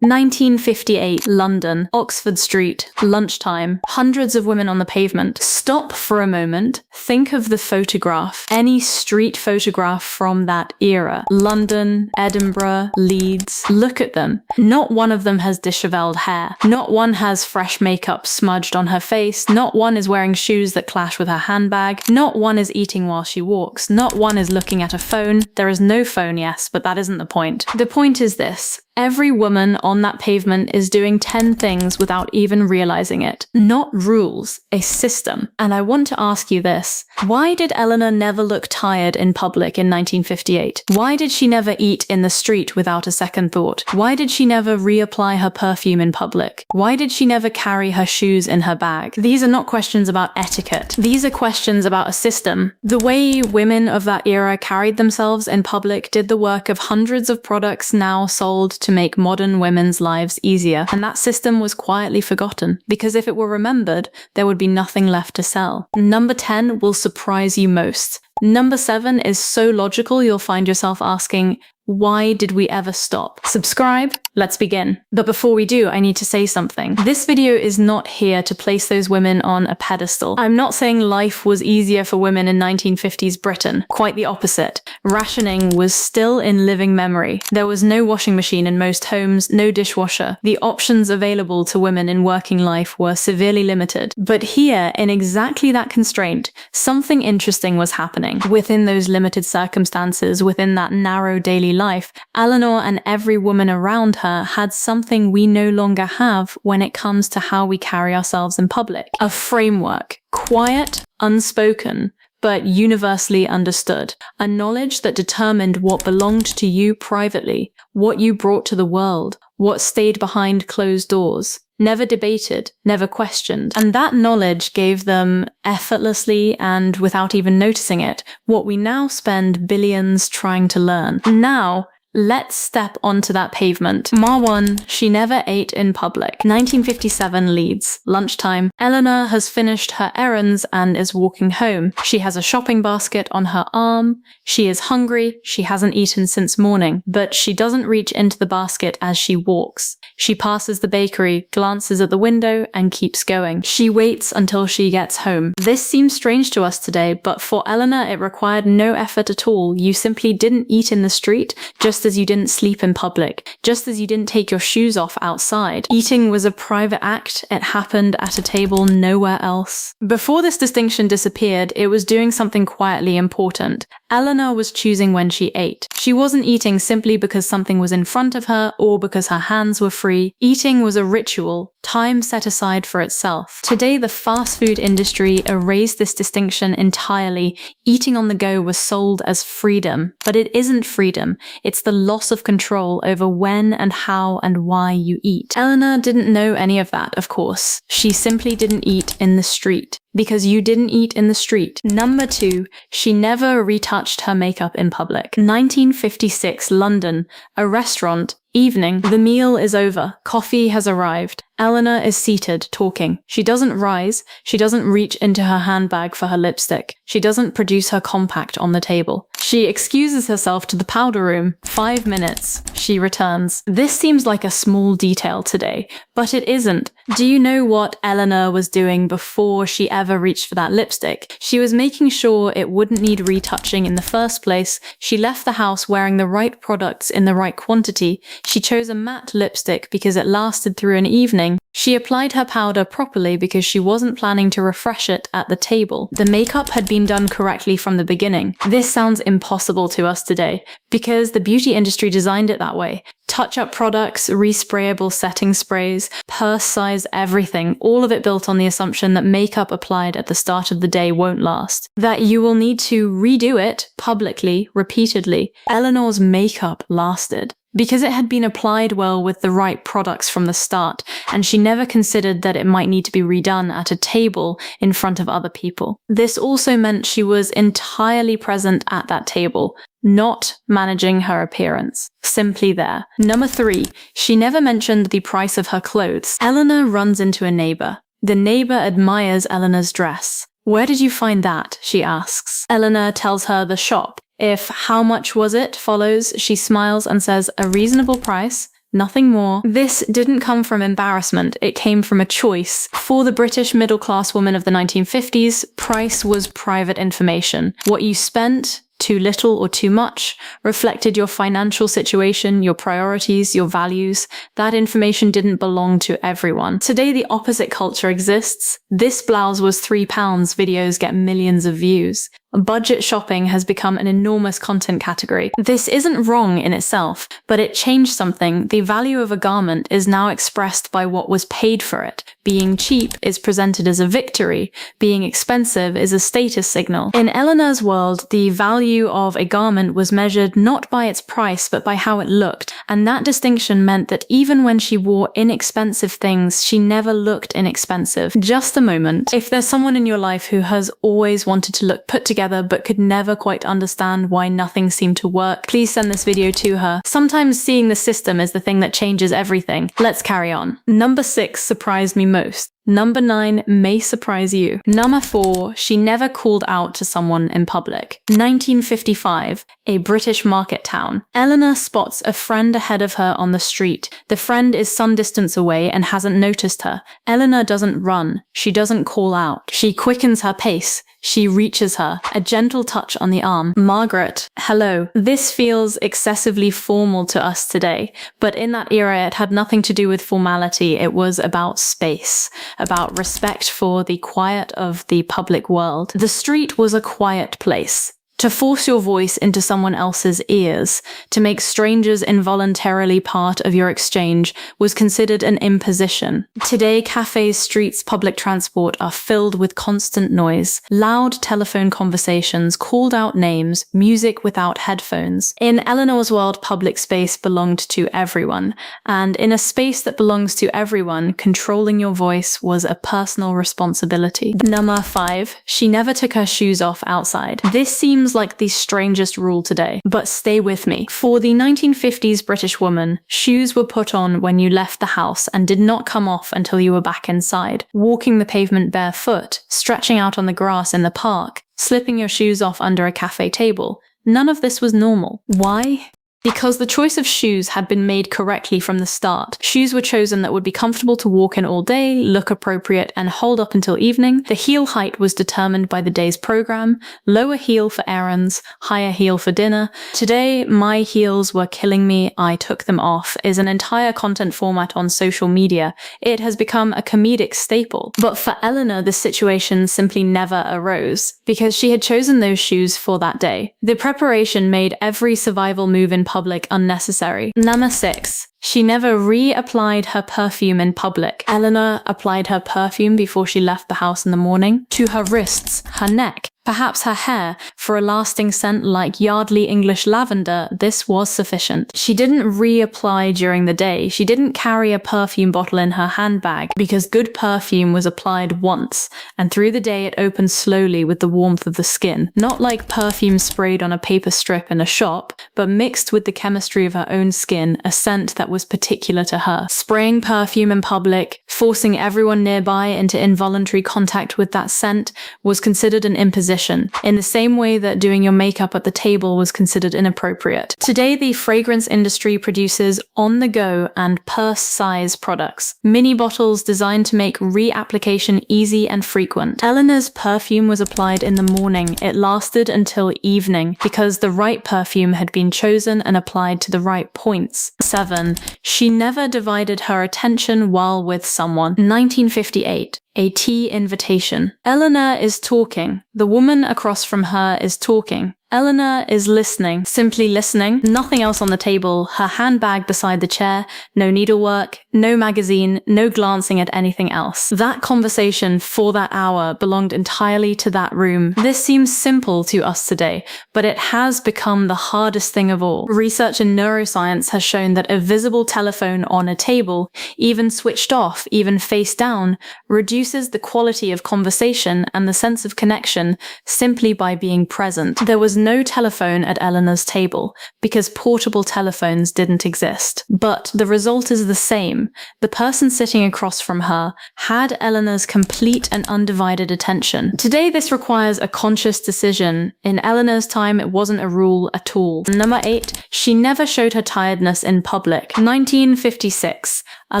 1958, London, Oxford Street, lunchtime, hundreds of women on the pavement. Stop for a moment, think of the photograph, any street photograph from that era. London, Edinburgh, Leeds, look at them. Not one of them has disheveled hair. Not one has fresh makeup smudged on her face. Not one is wearing shoes that clash with her handbag. Not one is eating while she walks. Not one is looking at a phone. There is no phone, yes, but that isn't the point. The point is this. Every woman on that pavement is doing 10 things without even realizing it. Not rules, a system. And I want to ask you this. Why did Eleanor never look tired in public in 1958? Why did she never eat in the street without a second thought? Why did she never reapply her perfume in public? Why did she never carry her shoes in her bag? These are not questions about etiquette. These are questions about a system. The way women of that era carried themselves in public did the work of hundreds of products now sold to make modern women's lives easier, and that system was quietly forgotten, because if it were remembered, there would be nothing left to sell. Number 10 will surprise you most. Number 7 is so logical you'll find yourself asking, why did we ever stop? Subscribe, let's begin. But before we do, I need to say something. This video is not here to place those women on a pedestal. I'm not saying life was easier for women in 1950s Britain. Quite the opposite. Rationing was still in living memory. There was no washing machine in most homes, no dishwasher. The options available to women in working life were severely limited. But here, in exactly that constraint, something interesting was happening. Within those limited circumstances, within that narrow daily life, Eleanor and every woman around her had something we no longer have when it comes to how we carry ourselves in public. A framework. Quiet, unspoken, but universally understood. A knowledge that determined what belonged to you privately, what you brought to the world, what stayed behind closed doors. Never debated, never questioned. And that knowledge gave them, effortlessly and without even noticing it, what we now spend billions trying to learn. Now, let's step onto that pavement. Marwan, she never ate in public. 1957 Leeds. Lunchtime. Eleanor has finished her errands and is walking home. She has a shopping basket on her arm. She is hungry. She hasn't eaten since morning, but she doesn't reach into the basket as she walks. She passes the bakery, glances at the window, and keeps going. She waits until she gets home. This seems strange to us today, but for Eleanor it required no effort at all. You simply didn't eat in the street, just as you didn't sleep in public, just as you didn't take your shoes off outside. Eating was a private act. It happened at a table nowhere else. Before this distinction disappeared, it was doing something quietly important. Eleanor was choosing when she ate. She wasn't eating simply because something was in front of her or because her hands were free. Eating was a ritual, time set aside for itself. Today, the fast food industry erased this distinction entirely. Eating on the go was sold as freedom, but it isn't freedom. It's the loss of control over when and how and why you eat. Eleanor didn't know any of that, of course. She simply didn't eat in the street. Because you didn't eat in the street. Number 2, she never retouched her makeup in public. 1956, London. A restaurant. Evening. The meal is over. Coffee has arrived. Eleanor is seated, talking. She doesn't rise. She doesn't reach into her handbag for her lipstick. She doesn't produce her compact on the table. She excuses herself to the powder room. 5 minutes. She returns. This seems like a small detail today, but it isn't. Do you know what Eleanor was doing before she ever reached for that lipstick? She was making sure it wouldn't need retouching in the first place. She left the house wearing the right products in the right quantity. She chose a matte lipstick because it lasted through an evening. She applied her powder properly because she wasn't planning to refresh it at the table. The makeup had been done correctly from the beginning. This sounds impossible to us today because the beauty industry designed it that way. Touch-up products, resprayable setting sprays, purse size everything, all of it built on the assumption that makeup applied at the start of the day won't last. That you will need to redo it publicly, repeatedly. Eleanor's makeup lasted. Because it had been applied well with the right products from the start, and she never considered that it might need to be redone at a table in front of other people. This also meant she was entirely present at that table, not managing her appearance. Simply there. Number 3, she never mentioned the price of her clothes. Eleanor runs into a neighbor. The neighbor admires Eleanor's dress. "Where did you find that?" she asks. Eleanor tells her the shop. If "how much was it" follows, she smiles and says, "A reasonable price." Nothing more. This didn't come from embarrassment, it came from a choice. For the British middle-class woman of the 1950s, price was private information. What you spent, too little or too much, reflected your financial situation, your priorities, your values. That information didn't belong to everyone. Today, the opposite culture exists. This blouse was £3 videos get millions of views. Budget shopping has become an enormous content category. This isn't wrong in itself, but it changed something. The value of a garment is now expressed by what was paid for it. Being cheap is presented as a victory. Being expensive is a status signal. In Eleanor's world, the value of a garment was measured not by its price, but by how it looked. And that distinction meant that even when she wore inexpensive things, she never looked inexpensive. Just a moment. If there's someone in your life who has always wanted to look put together but could never quite understand why nothing seemed to work, please send this video to her. Sometimes seeing the system is the thing that changes everything. Let's carry on. Number 6 surprised me most. Number 9 may surprise you. Number 4, she never called out to someone in public. 1955, a British market town. Eleanor spots a friend ahead of her on the street. The friend is some distance away and hasn't noticed her. Eleanor doesn't run. She doesn't call out. She quickens her pace. She reaches her, a gentle touch on the arm. Margaret, hello. This feels excessively formal to us today, but in that era it had nothing to do with formality. It was about space, about respect for the quiet of the public world. The street was a quiet place. To force your voice into someone else's ears, to make strangers involuntarily part of your exchange, was considered an imposition. Today, cafes, streets, public transport are filled with constant noise, loud telephone conversations, called out names, music without headphones. In Eleanor's world, public space belonged to everyone, and in a space that belongs to everyone, controlling your voice was a personal responsibility. Number 5, she never took her shoes off outside. This seems like the strangest rule today, but stay with me. For the 1950s British woman, shoes were put on when you left the house and did not come off until you were back inside. Walking the pavement barefoot, stretching out on the grass in the park, slipping your shoes off under a cafe table. None of this was normal. Why? Because the choice of shoes had been made correctly from the start. Shoes were chosen that would be comfortable to walk in all day, look appropriate, and hold up until evening. The heel height was determined by the day's program. Lower heel for errands, higher heel for dinner. Today, my heels were killing me, I took them off, is an entire content format on social media. It has become a comedic staple. But for Eleanor, this situation simply never arose, because she had chosen those shoes for that day. The preparation made every survival move in public unnecessary. Number 6. She never reapplied her perfume in public. Eleanor applied her perfume before she left the house in the morning, to her wrists, her neck, perhaps her hair. For a lasting scent like Yardley English lavender, this was sufficient. She didn't reapply during the day. She didn't carry a perfume bottle in her handbag, because good perfume was applied once, and through the day it opened slowly with the warmth of the skin. Not like perfume sprayed on a paper strip in a shop, but mixed with the chemistry of her own skin, a scent that was particular to her. Spraying perfume in public, forcing everyone nearby into involuntary contact with that scent, was considered an imposition, in the same way that doing your makeup at the table was considered inappropriate. Today, the fragrance industry produces on-the-go and purse-size products. Mini bottles designed to make reapplication easy and frequent. Eleanor's perfume was applied in the morning. It lasted until evening, because the right perfume had been chosen and applied to the right points. 7. She never divided her attention while with someone. 1958. A tea invitation. Eleanor is talking. The woman across from her is talking. Eleanor is listening, simply listening, nothing else on the table, her handbag beside the chair, no needlework, no magazine, no glancing at anything else. That conversation for that hour belonged entirely to that room. This seems simple to us today, but it has become the hardest thing of all. Research in neuroscience has shown that a visible telephone on a table, even switched off, even face down, reduces the quality of conversation and the sense of connection simply by being present. There was no telephone at Eleanor's table, because portable telephones didn't exist. But the result is the same. The person sitting across from her had Eleanor's complete and undivided attention. Today, this requires a conscious decision. In Eleanor's time, it wasn't a rule at all. Number 8, she never showed her tiredness in public. 1956. A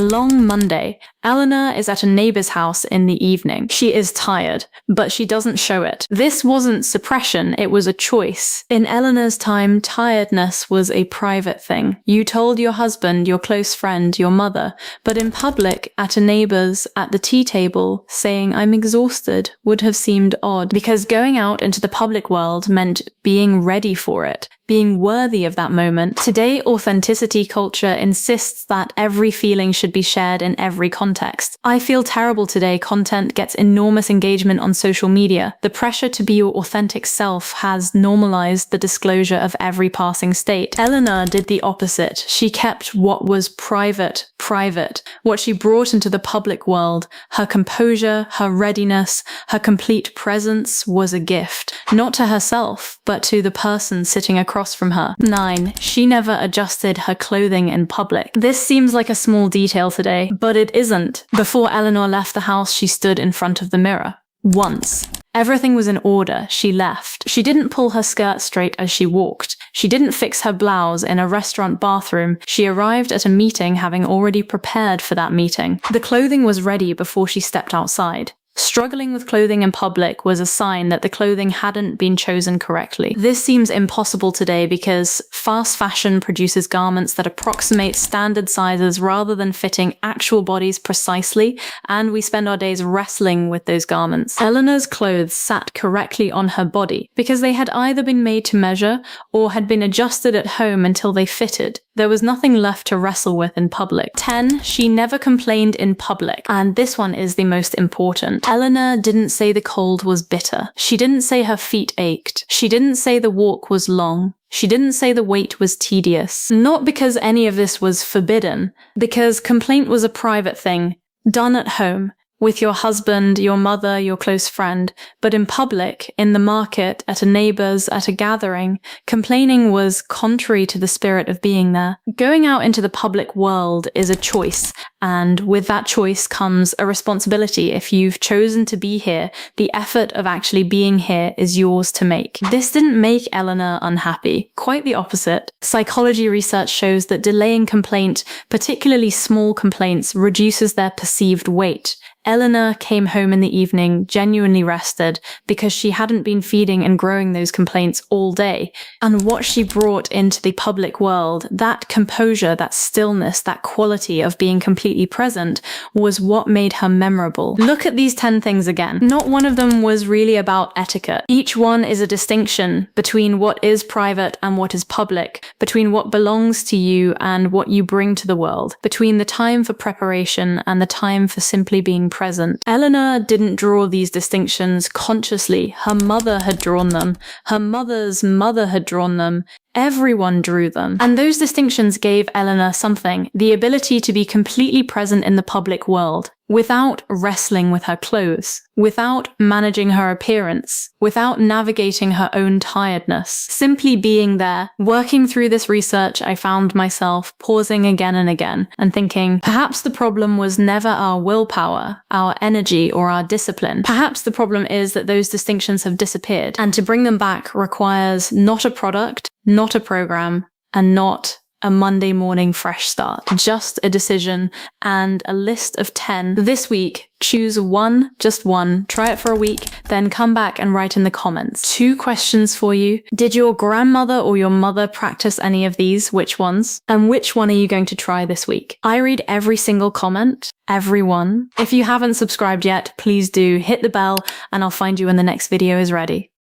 long Monday. Eleanor is at a neighbor's house in the evening. She is tired, but she doesn't show it. This wasn't suppression, it was a choice. In Eleanor's time, tiredness was a private thing. You told your husband, your close friend, your mother, but in public, at a neighbor's, at the tea table, saying I'm exhausted would have seemed odd, because going out into the public world meant being ready for it, being worthy of that moment. Today, authenticity culture insists that every feeling should be shared in every context. I feel terrible today content gets enormous engagement on social media. The pressure to be your authentic self has normalized the disclosure of every passing state. Eleanor did the opposite. She kept what was private, private. What she brought into the public world, her composure, her readiness, her complete presence was a gift. Not to herself, but to the person sitting across from her. 9. She never adjusted her clothing in public. This seems like a small detail today, but it isn't. Before Eleanor left the house, she stood in front of the mirror. Once. Everything was in order. She left. She didn't pull her skirt straight as she walked. She didn't fix her blouse in a restaurant bathroom. She arrived at a meeting having already prepared for that meeting. The clothing was ready before she stepped outside. Struggling with clothing in public was a sign that the clothing hadn't been chosen correctly. This seems impossible today because fast fashion produces garments that approximate standard sizes rather than fitting actual bodies precisely, and we spend our days wrestling with those garments. Eleanor's clothes sat correctly on her body because they had either been made to measure or had been adjusted at home until they fitted. There was nothing left to wrestle with in public. 10. She never complained in public, and this one is the most important. Eleanor didn't say the cold was bitter. She didn't say her feet ached. She didn't say the walk was long. She didn't say the wait was tedious. Not because any of this was forbidden, because complaint was a private thing, done at home, with your husband, your mother, your close friend, but in public, in the market, at a neighbor's, at a gathering, complaining was contrary to the spirit of being there. Going out into the public world is a choice, and with that choice comes a responsibility. If you've chosen to be here, the effort of actually being here is yours to make. This didn't make Eleanor unhappy, quite the opposite. Psychology research shows that delaying complaint, particularly small complaints, reduces their perceived weight. Eleanor came home in the evening genuinely rested because she hadn't been feeding and growing those complaints all day. And what she brought into the public world, that composure, that stillness, that quality of being completely present, was what made her memorable. Look at these 10 things again. Not one of them was really about etiquette. Each one is a distinction between what is private and what is public, between what belongs to you and what you bring to the world, between the time for preparation and the time for simply being present. Eleanor didn't draw these distinctions consciously. Her mother had drawn them. Her mother's mother had drawn them. Everyone drew them. And those distinctions gave Eleanor something, the ability to be completely present in the public world, without wrestling with her clothes, without managing her appearance, without navigating her own tiredness. Simply being there. Working through this research, I found myself pausing again and again and thinking, perhaps the problem was never our willpower, our energy, or our discipline. Perhaps the problem is that those distinctions have disappeared, and to bring them back requires not a product, not a program, and not a Monday morning fresh start. Just a decision and a list of 10. This week, choose one, just one, try it for a week, then come back and write in the comments. 2 questions for you. Did your grandmother or your mother practice any of these? Which ones? And which one are you going to try this week? I read every single comment, every one. If you haven't subscribed yet, please do hit the bell and I'll find you when the next video is ready.